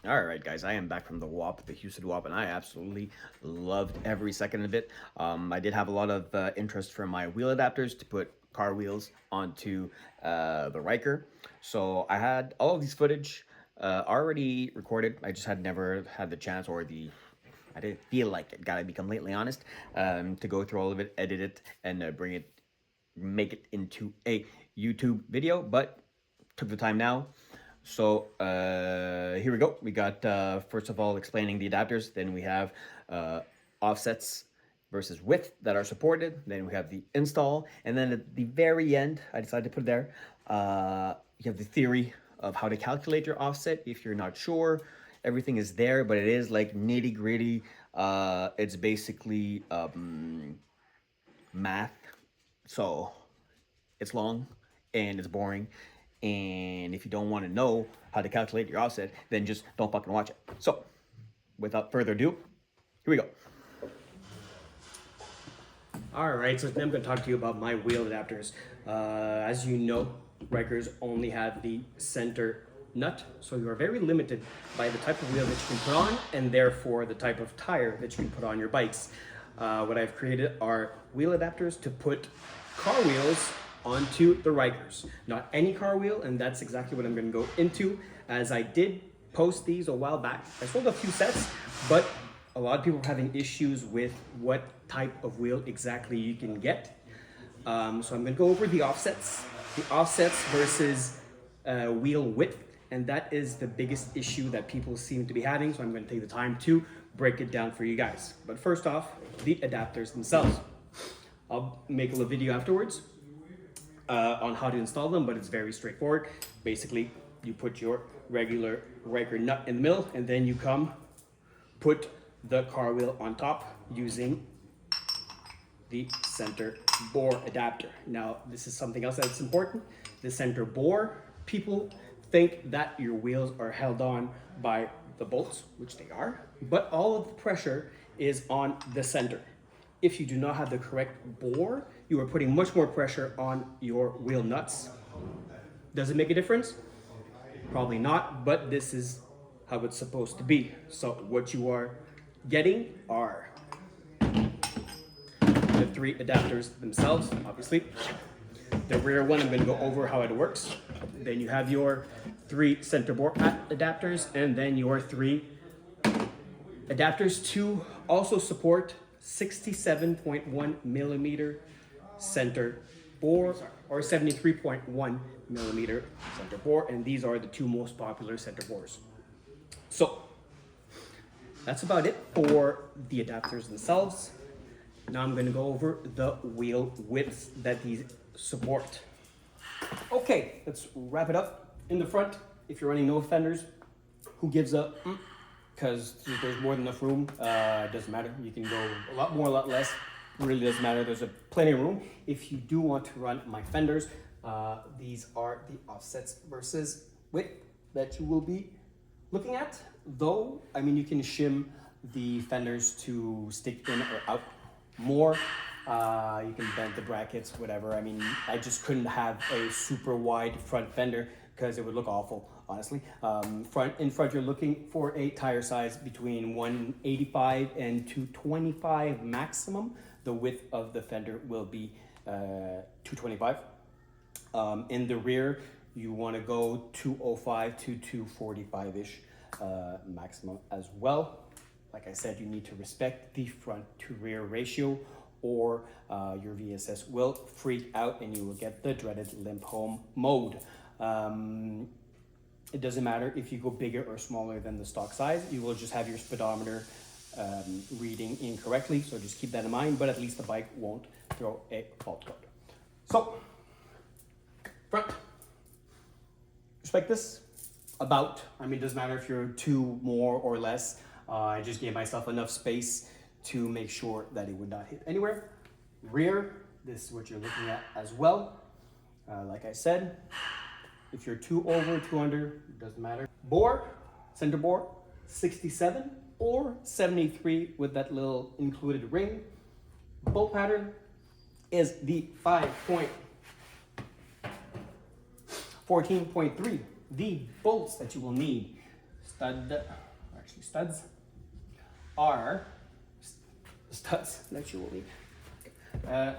All right, guys, I am back from the WAP, the Houston WAP, and I absolutely loved every second of it. I did have a lot of interest from my wheel adapters to put car wheels onto the Ryker. So I had all of these footage already recorded. I just had never had the chance or I didn't feel like it, gotta be completely honest, to go through all of it, edit it, and make it into a YouTube video, but took the time now. So here we go. We got, first of all, explaining the adapters. Then we have offsets versus width that are supported. Then we have the install. And then at the very end, I decided to put it there. You have the theory of how to calculate your offset if you're not sure. Everything is there, but it is like nitty gritty. It's basically math. So it's long and it's boring. And if you don't want to know how to calculate your offset, then just don't fucking watch it. So without further ado, here we go. All right, so today I'm going to talk to you about my wheel adapters. As you know, Rikers only have the center nut, so you are very limited by the type of wheel that you can put on, and therefore the type of tire that you can put on your bikes. What I've created are wheel adapters to put car wheels onto the Rikers. Not any car wheel, and that's exactly what I'm going to go into, as I did post these a while back. I sold a few sets, but a lot of people are having issues with what type of wheel exactly you can get. So I'm going to go over the offsets versus wheel width, and that is the biggest issue that people seem to be having. So I'm going to take the time to break it down for you guys. But first off, the adapters themselves. I'll make a little video afterwards on how to install them, but it's very straightforward. Basically, you put your regular Ryker nut in the middle, and then you put the car wheel on top using the center bore adapter. Now, this is something else that's important. The center bore, people think that your wheels are held on by the bolts, which they are, but all of the pressure is on the center. If you do not have the correct bore, you are putting much more pressure on your wheel nuts. Does it make a difference? Probably not, but this is how it's supposed to be. So what you are getting are the three adapters themselves, obviously. The rear one, I'm going to go over how it works. Then you have your three center bore adapters, and then your three adapters to also support 67.1 millimeter center bore or 73.1 millimeter center bore, and these are the two most popular center bores. So that's about it for the adapters themselves. Now I'm going to go over the wheel widths that these support. Okay, let's wrap it up. In the front, if you're running no fenders, who gives a because there's more than enough room. It doesn't matter. You can go a lot more, a lot less. It really doesn't matter. There's plenty of room. If you do want to run my fenders, these are the offsets versus width that you will be looking at. Though, I mean, you can shim the fenders to stick in or out more. You can bend the brackets, whatever. I mean, I just couldn't have a super wide front fender because it would look awful, honestly. In front, you're looking for a tire size between 185 and 225 maximum. The width of the fender will be 225. In the rear, you want to go 205 to 245-ish maximum as well. Like I said, you need to respect the front to rear ratio, or your VSS will freak out and you will get the dreaded limp home mode. It doesn't matter if you go bigger or smaller than the stock size, you will just have your speedometer reading incorrectly, so just keep that in mind, but at least the bike won't throw a fault code. So, front, respect this, about, I mean, it doesn't matter if you're two more or less. I just gave myself enough space to make sure that it would not hit anywhere. Rear, this is what you're looking at as well. Like I said, if you're two over, two under, it doesn't matter. Bore, center bore, 67 or 73 with that little included ring. Bolt pattern is the 5.14.3. The bolts that you will need. studs are studs. That you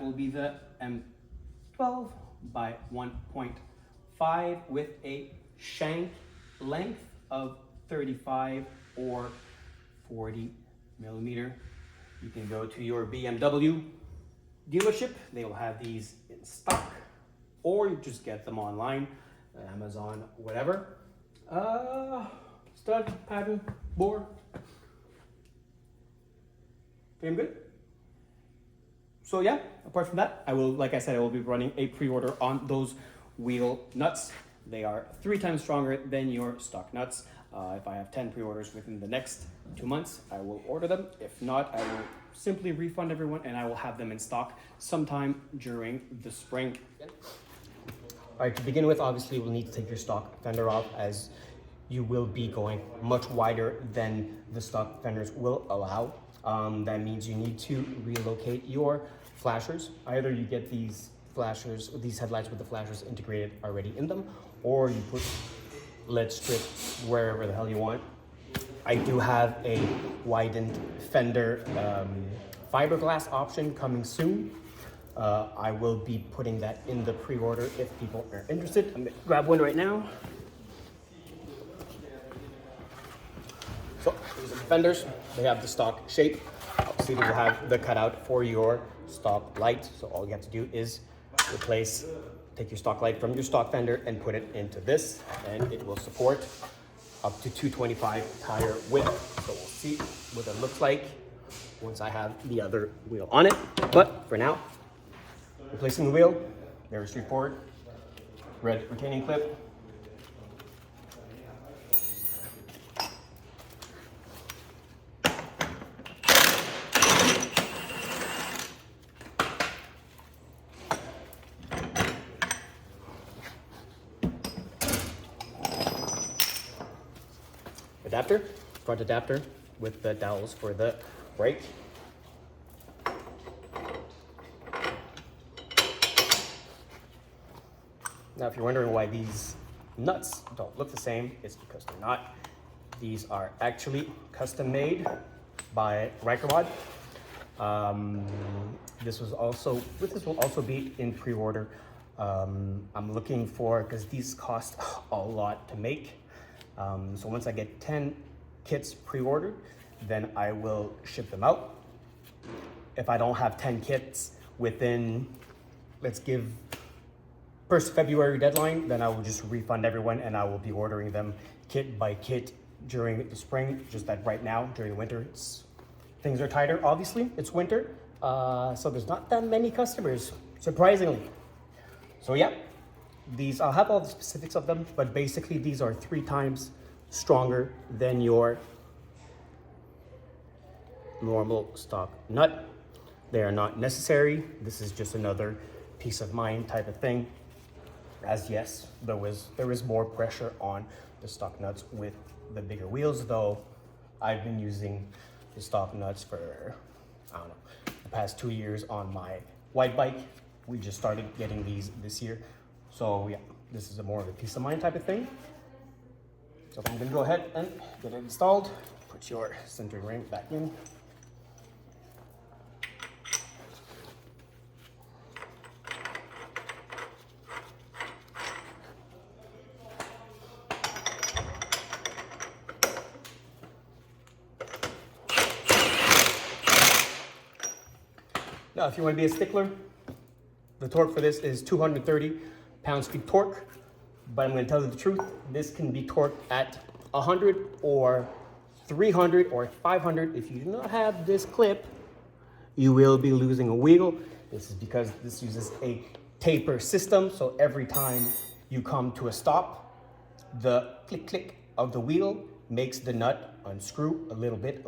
will be the M12 by 1.5 with a shank length of 35 or 40 millimeter. You can go to your BMW dealership. They will have these in stock, or you just get them online, Amazon, whatever. Stud, pattern, bore. Okay, I'm good. So yeah, apart from that, like I said, I will be running a pre-order on those wheel nuts. They are 3 times stronger than your stock nuts. If I have 10 pre-orders within the next 2 months, I will order them. If not, I will simply refund everyone and I will have them in stock sometime during the spring. All right, to begin with, obviously we'll need to take your stock fender off, as you will be going much wider than the stock fenders will allow. That means you need to relocate your flashers. Either you get these flashers, these headlights with the flashers integrated already in them, or you put LED strip wherever the hell you want. I do have a widened fender fiberglass option coming soon. I will be putting that in the pre-order if people are interested. I'm gonna grab one right now. So these are the fenders. They have the stock shape. Obviously they will have the cutout for your stock light. So all you have to do is take your stock light from your stock fender and put it into this, and it will support up to 225 tire width. So we'll see what that looks like once I have the other wheel on it. But for now, replacing the wheel, very straightforward. Red retaining clip. Adapter, front adapter with the dowels for the brake. Now, if you're wondering why these nuts don't look the same, it's because they're not. These are actually custom made by Ryker. This will also be in pre-order. I'm looking for, because these cost a lot to make. So once I get 10 kits pre-ordered, then I will ship them out. If I don't have 10 kits within, let's give 1st February deadline, then I will just refund everyone and I will be ordering them kit by kit during the spring. Just that right now, during winter, things are tighter. Obviously, it's winter, so there's not that many customers, surprisingly. So yeah. These, I'll have all the specifics of them, but basically these are 3 times stronger than your normal stock nut. They are not necessary. This is just another peace of mind type of thing. As yes, there is more pressure on the stock nuts with the bigger wheels, though I've been using the stock nuts for, I don't know, the past 2 years on my white bike. We just started getting these this year. So yeah, this is more of a peace of mind type of thing. So I'm gonna go ahead and get it installed. Put your centering ring back in. Now, if you want to be a stickler, the torque for this is 230 pound-feet torque, but I'm going to tell you the truth. This can be torqued at 100 or 300 or 500. If you do not have this clip, you will be losing a wheel. This is because this uses a taper system. So every time you come to a stop, the click click of the wheel makes the nut unscrew a little bit,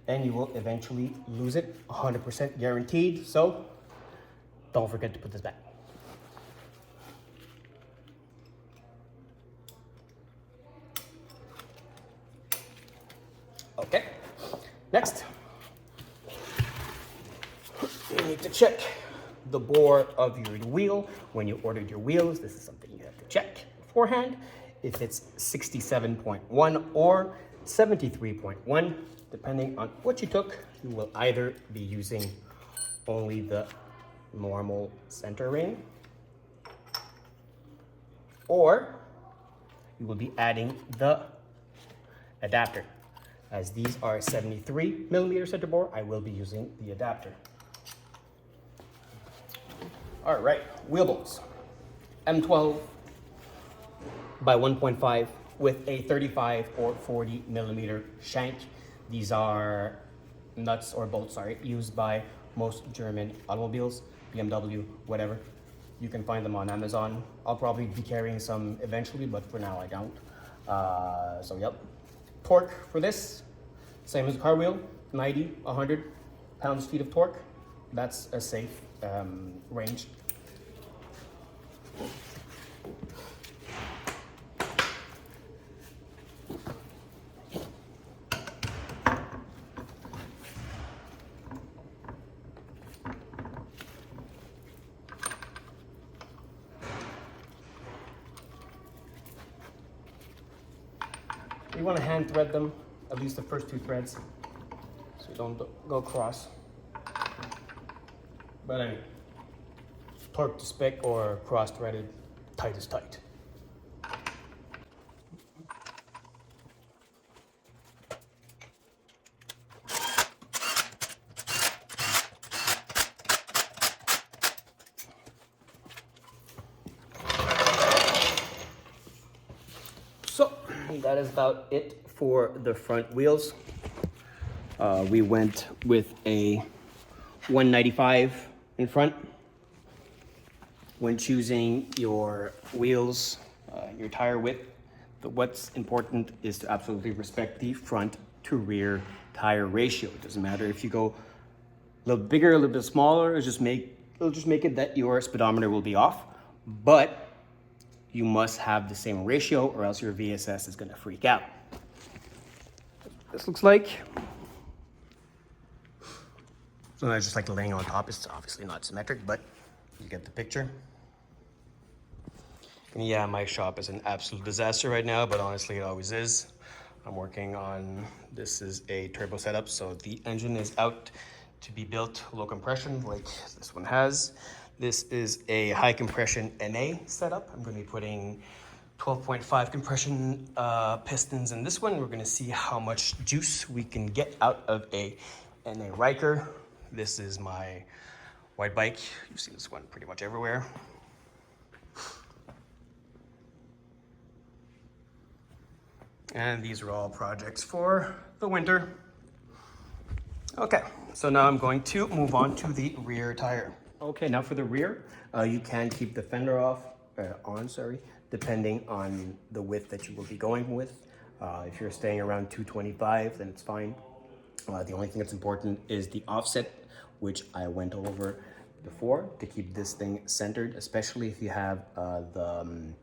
and you will eventually lose it, 100% guaranteed. So don't forget to put this back. Okay, next, you need to check the bore of your wheel. When you ordered your wheels, this is something you have to check beforehand. if it's 67.1 or 73.1, depending on what you took, you will either be using only the normal center ring, or you will be adding the adapter. As these are 73mm center bore, I will be using the adapter. All right, wheel bolts. M12 by 1.5 with a 35 or 40mm shank. These are nuts or bolts, sorry, used by most German automobiles, BMW, whatever. You can find them on Amazon. I'll probably be carrying some eventually, but for now I don't. So yep. Torque for this, same as a car wheel, 90, 100 pounds-feet of torque. That's a safe range. You want to hand thread them, at least the first 2 threads, so you don't go cross. But anyway, torque to spec or cross threaded, tight is tight. So that is about it for the front wheels. We went with a 195 in front. When choosing your wheels, your tire width, what's important is to absolutely respect the front to rear tire ratio. It doesn't matter if you go a little bigger, a little bit smaller, it'll just make it that your speedometer will be off, but you must have the same ratio or else your VSS is gonna freak out. This looks like. So that's just like laying on top. It's obviously not symmetric, but you get the picture. And yeah, my shop is an absolute disaster right now, but honestly, it always is. I'm working on, this is a turbo setup, so the engine is out to be built low compression like this one has. This is a high compression NA setup. I'm going to be putting 12.5 compression pistons in this one. We're going to see how much juice we can get out of a NA Ryker. This is my white bike. You see this one pretty much everywhere. And these are all projects for the winter. Okay, so now I'm going to move on to the rear tire. Okay, now for the rear, you can keep the fender on, depending on the width that you will be going with. If you're staying around 225, then it's fine. The only thing that's important is the offset, which I went over before, to keep this thing centered, especially if you have the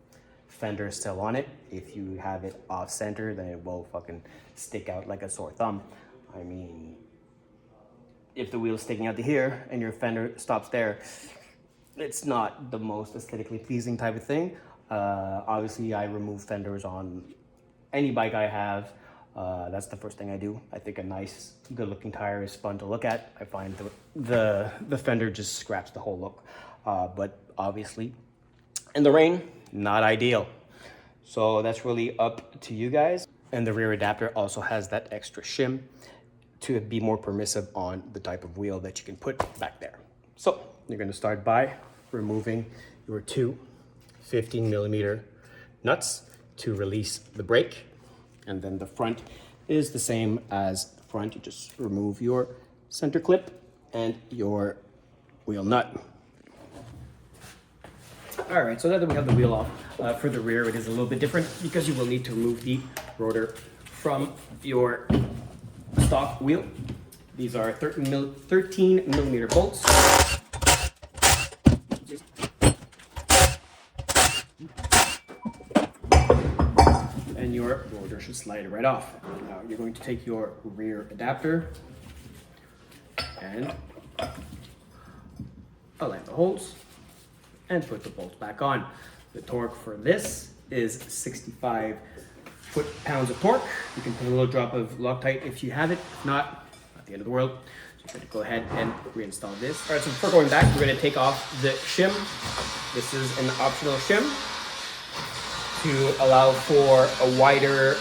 fender still on it. If you have it off center, then it will fucking stick out like a sore thumb. I mean, if the wheel's sticking out to here and your fender stops there, it's not the most aesthetically pleasing type of thing. Obviously, I remove fenders on any bike I have. That's the first thing I do. I think a nice, good-looking tire is fun to look at. I find the fender just scraps the whole look. But obviously, in the rain, not ideal. So that's really up to you guys. And the rear adapter also has that extra shim to be more permissive on the type of wheel that you can put back there. So you're gonna start by removing your 2 15mm nuts to release the brake. And then the front is the same as the front. You just remove your center clip and your wheel nut. All right, so now that we have the wheel off, for the rear, it is a little bit different because you will need to remove the rotor from your stock wheel. These are 13mm bolts. And your rotor should slide right off. Now you're going to take your rear adapter and align the holes and put the bolts back on. The torque for this is 65 foot-pounds of torque. You can put a little drop of Loctite if you have it. If not the end of the world. So I'm going to go ahead and reinstall this. All right, so before going back, we're going to take off the shim. This is an optional shim to allow for a wider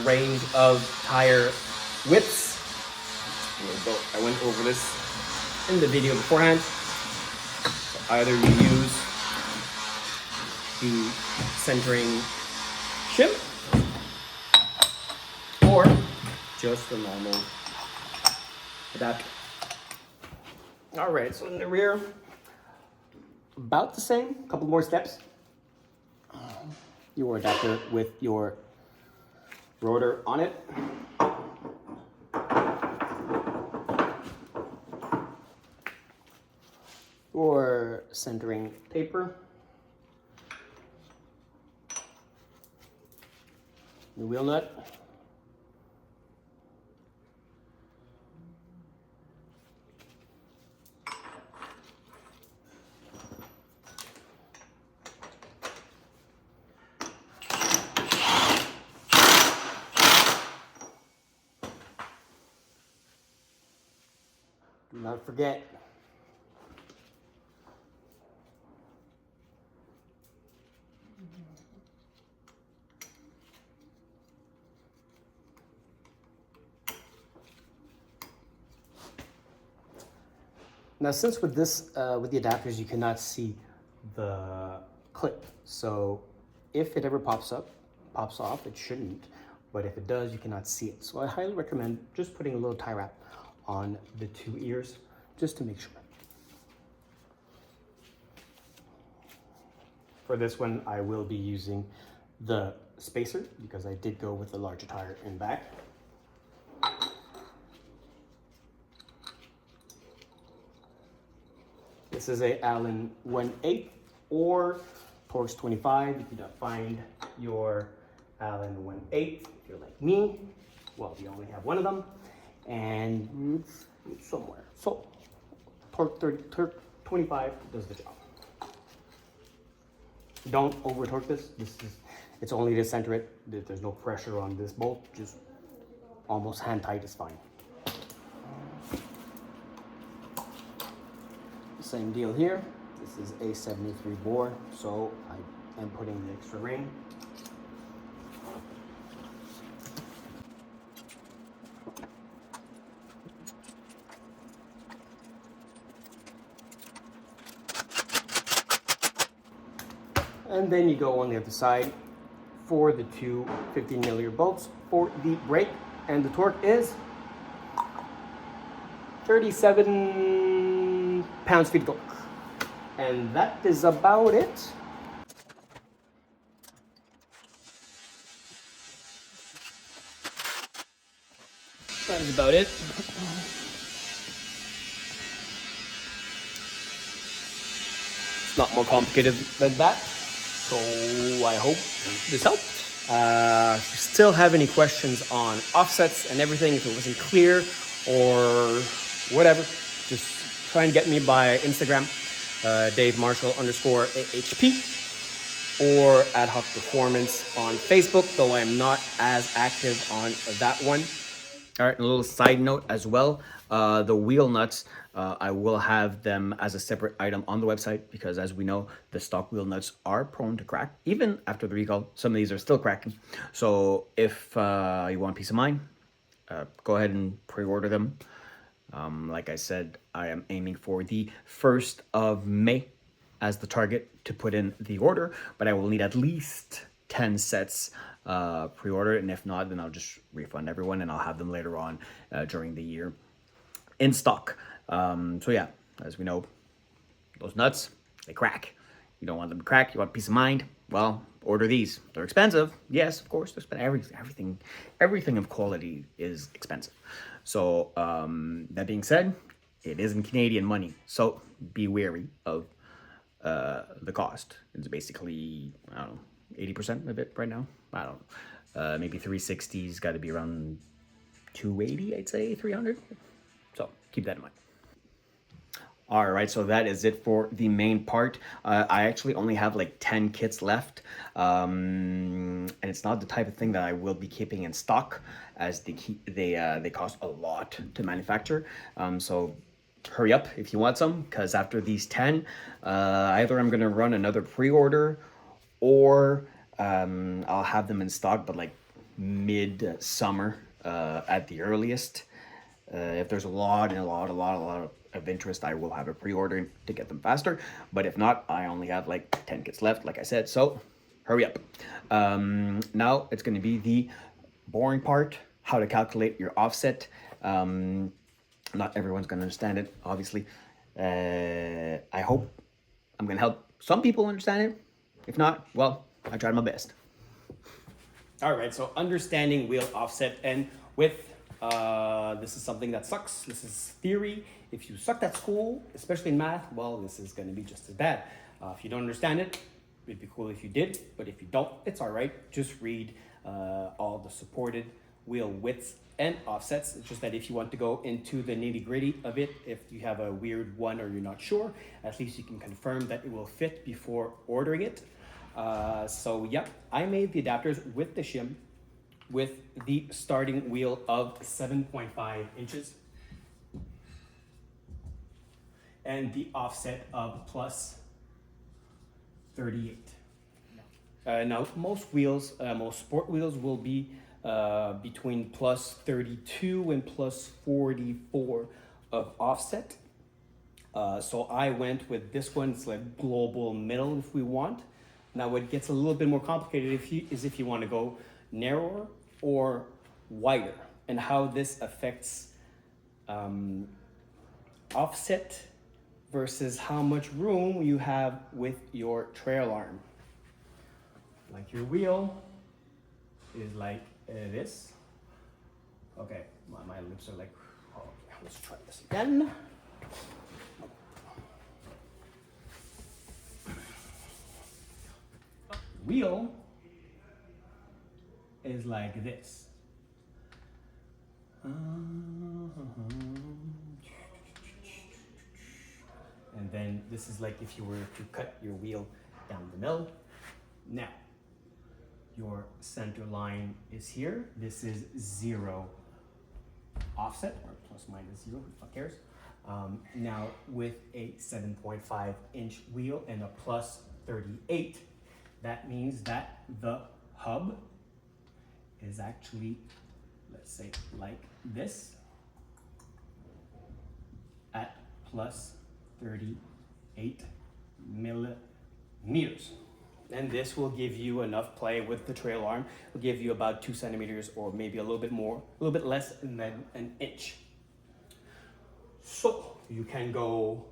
range of tire widths. I went over this in the video beforehand. So either you use the centering shim or just the normal adapter. All right, so in the rear, about the same, a couple more steps. Your adapter with your rotor on it. Your centering taper. The wheel nut. Do not forget. Now, since with this, with the adapters, you cannot see the clip. So if it ever pops off, it shouldn't. But if it does, you cannot see it. So I highly recommend just putting a little tie wrap on the two ears, just to make sure. For this one, I will be using the spacer because I did go with the larger tire in back. This is a Allen 1/8 or Torx 25 if you don't find your Allen 1/8. If you're like me, well, you only have one of them, and it's somewhere. So Torx 25 does the job. Don't over torque this. It's only to center it. There's no pressure on this bolt. Just almost hand tight is fine. Same deal here. This is a 73 bore, so I am putting the extra ring. And then you go on the other side for the two 15mm bolts for the brake, and the torque is 37 pounds-feet of torque. And that is about it. That is about it. It's not more complicated than that. So I hope this helped. If you still have any questions on offsets and everything, if it wasn't clear or whatever, just try and get me by Instagram, DaveMarshall_AHP, or at HOC Performance on Facebook, though I'm not as active on that one. All right, a little side note as well. The wheel nuts, I will have them as a separate item on the website because, as we know, the stock wheel nuts are prone to crack. Even after the recall, some of these are still cracking. So if you want peace of mind, go ahead and pre-order them. Like I said, I am aiming for the 1st of May as the target to put in the order, but I will need at least 10 sets pre-order, and if not, then I'll just refund everyone and I'll have them later on during the year in stock. So yeah, as we know, those nuts, they crack. You don't want them to crack. You want peace of mind. Well, order these. They're expensive. Yes, of course. Everything of quality is expensive. So that being said, it is in Canadian money. So be wary of the cost. It's basically, I don't know, 80% of it right now. I don't know. Maybe 360's got to be around 280, I'd say, 300. So keep that in mind. All right, so that is it for the main part. I actually only have like 10 kits left, and it's not the type of thing that I will be keeping in stock, as they cost a lot to manufacture. So hurry up if you want some, because after these 10, either I'm gonna run another pre-order, or I'll have them in stock, but like mid-summer at the earliest. If there's a lot of interest, I will have a pre-order to get them faster. But if not, I only have like 10 kits left, like I said. So hurry up. Now it's going to be the boring part: how to calculate your offset. Not everyone's going to understand it, obviously. I hope I'm going to help some people understand it. If not, well, I tried my best. All right, so understanding wheel offset and width. This is something that sucks. This is theory. If you sucked at school, especially in math, well, this is going to be just as bad. If you don't understand it, it'd be cool if you did, but if you don't, it's all right. Just read all the supported wheel widths and offsets. It's just that if you want to go into the nitty gritty of it, if you have a weird one or you're not sure, at least you can confirm that it will fit before ordering it. So yeah, I made the adapters with the shim with the starting wheel of 7.5 inches and the offset of plus 38. Now most wheels, most sport wheels will be between plus 32 and plus 44 of offset. So I went with this one. It's like global middle if we want. Now what gets a little bit more complicated if you want to go narrower or wider, and how this affects offset versus how much room you have with your trail arm. Like your wheel is like this. Okay, my lips are like, oh, let's try this again. Wheel is like this. And then this is like if you were to cut your wheel down the middle. Now, your center line is here. This is 0 offset, or plus minus 0, who the fuck cares? Now, with a 7.5 inch wheel and a plus 38, that means that the hub is actually, let's say, like this, at plus 38 millimeters. And this will give you enough play with the trail arm. It'll give you about 2 centimeters, or maybe a little bit more, a little bit less than an inch. So you can go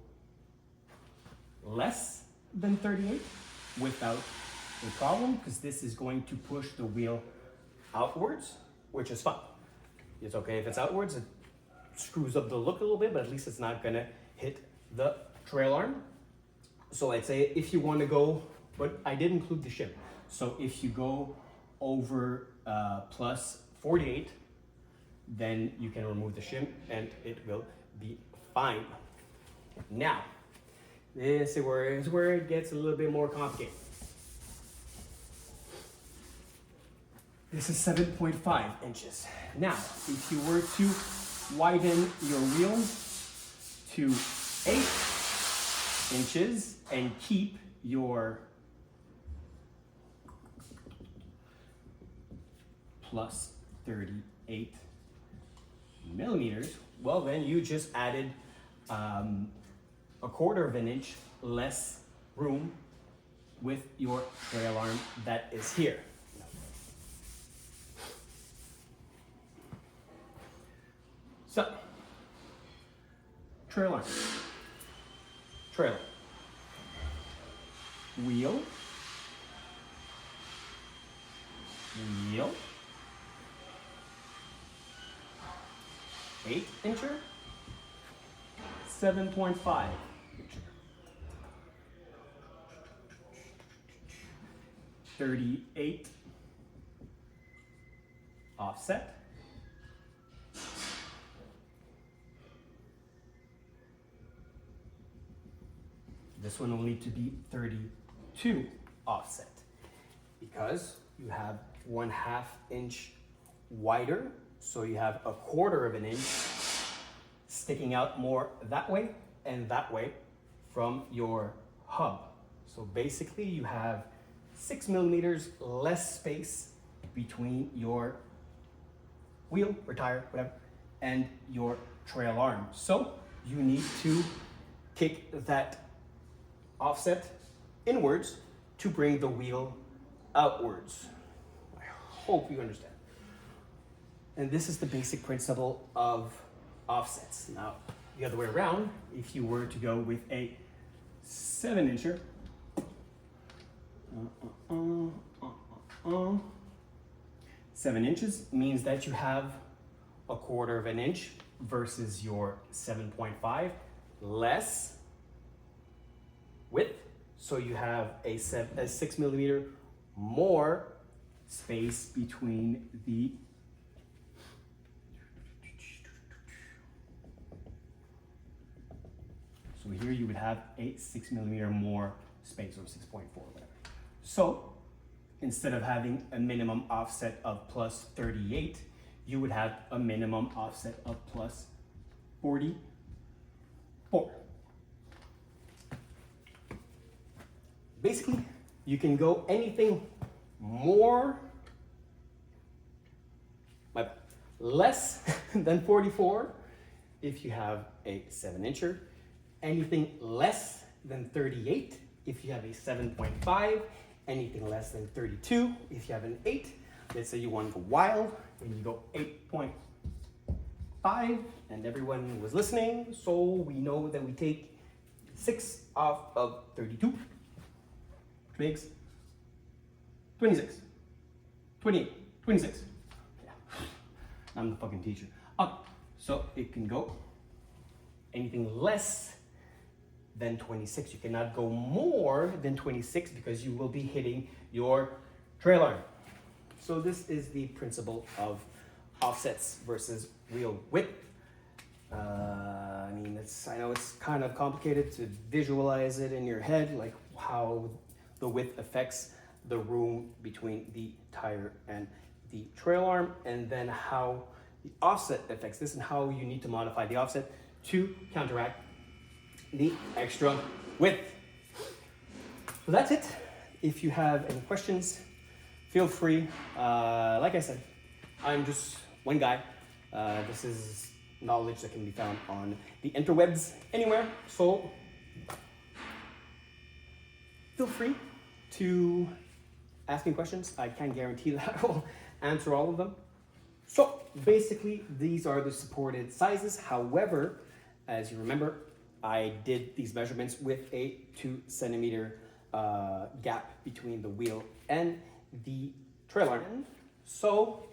less than 38 without a problem, because this is going to push the wheel outwards, which is fine. It's okay if it's outwards. It screws up the look a little bit, but at least it's not gonna hit the trail arm. So I'd say if you want to go, but I did include the shim. So if you go over plus 48, then you can remove the shim and it will be fine. Now, this is where it gets a little bit more complicated. This is 7.5 inches. Now, if you were to widen your wheel to 8 inches and keep your plus 38 millimeters, well then you just added a quarter of an inch less room with your trail arm that is here. So, trail arm, trailer, wheel, wheel, 8 incher, 7.5 incher. .38 offset. This one will need to be 32 offset because you have 1/2 inch wider. So you have 1/4 of an inch sticking out more that way and that way from your hub. So basically you have 6 millimeters less space between your wheel or tire, whatever, and your trail arm. So you need to kick that offset inwards to bring the wheel outwards. I hope you understand. And this is the basic principle of offsets. Now, the other way around, if you were to go with a 7-incher, 7 inches means that you have 1/4 of an inch versus your 7.5 less width. So you have a 6 millimeter more space between the So here you would have a 6 millimeter more space, or 6.4, whatever. So instead of having a minimum offset of plus 38, you would have a minimum offset of plus 44. Basically, you can go anything more, less than 44 if you have a 7-incher, anything less than 38 if you have a 7.5, anything less than 32 if you have an 8. Let's say you want to go wild and you go 8.5, and everyone was listening, so we know that we take 6 off of 32, which makes 26, 28, 26. Yeah, I'm the fucking teacher. Okay, so it can go anything less than 26. You cannot go more than 26 because you will be hitting your trail arm. So this is the principle of offsets versus wheel width. I mean, I know it's kind of complicated to visualize it in your head, like how the width affects the room between the tire and the trail arm, and then how the offset affects this and how you need to modify the offset to counteract the extra width. So that's it. If you have any questions, feel free. Like I said, I'm just one guy. This is knowledge that can be found on the interwebs anywhere. So feel free to ask me questions. I can't guarantee that I will answer all of them. So basically, these are the supported sizes. However, as you remember, I did these measurements with a 2 centimeter gap between the wheel and the trail arm. So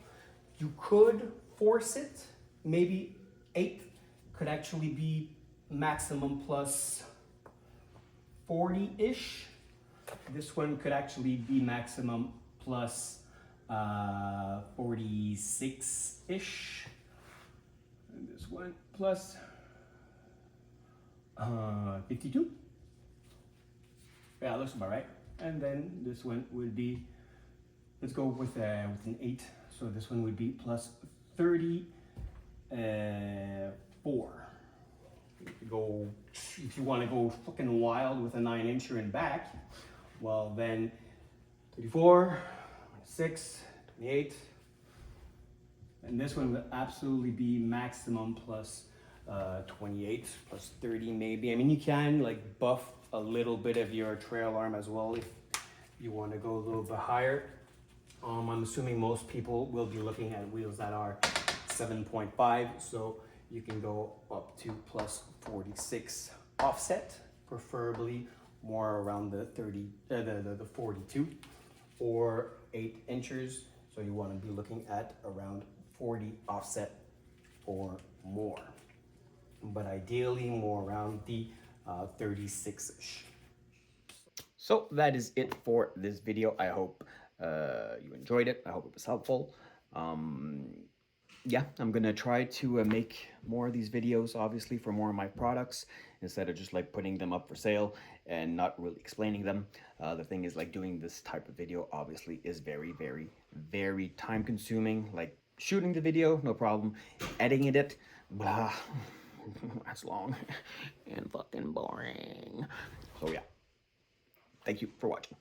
you could force it. Maybe 8 could actually be maximum plus 40-ish. This one could actually be maximum plus 46-ish. And this one plus 52. Yeah, looks about right. And then this one would be, let's go with an 8. So this one would be plus 34. If you want to go fucking wild with a 9-incher in back, well then 34, 26, 28. And this one would absolutely be maximum plus 28, plus 30 maybe. I mean, you can like buff a little bit of your trail arm as well if you want to go a little bit higher. I'm assuming most people will be looking at wheels that are 7.5, so you can go up to plus 46 offset, preferably more around the 42 or 8 inches. So you want to be looking at around 40 offset or more, but ideally more around the 36-ish. So that is it for this video. I hope you enjoyed it. I hope it was helpful. Yeah, I'm gonna try to make more of these videos, obviously, for more of my products, instead of just like putting them up for sale and not really explaining them. The thing is, like, doing this type of video obviously is very, very, very time consuming. Like, shooting the video, no problem. Editing it, blah, that's long and fucking boring. So yeah, thank you for watching.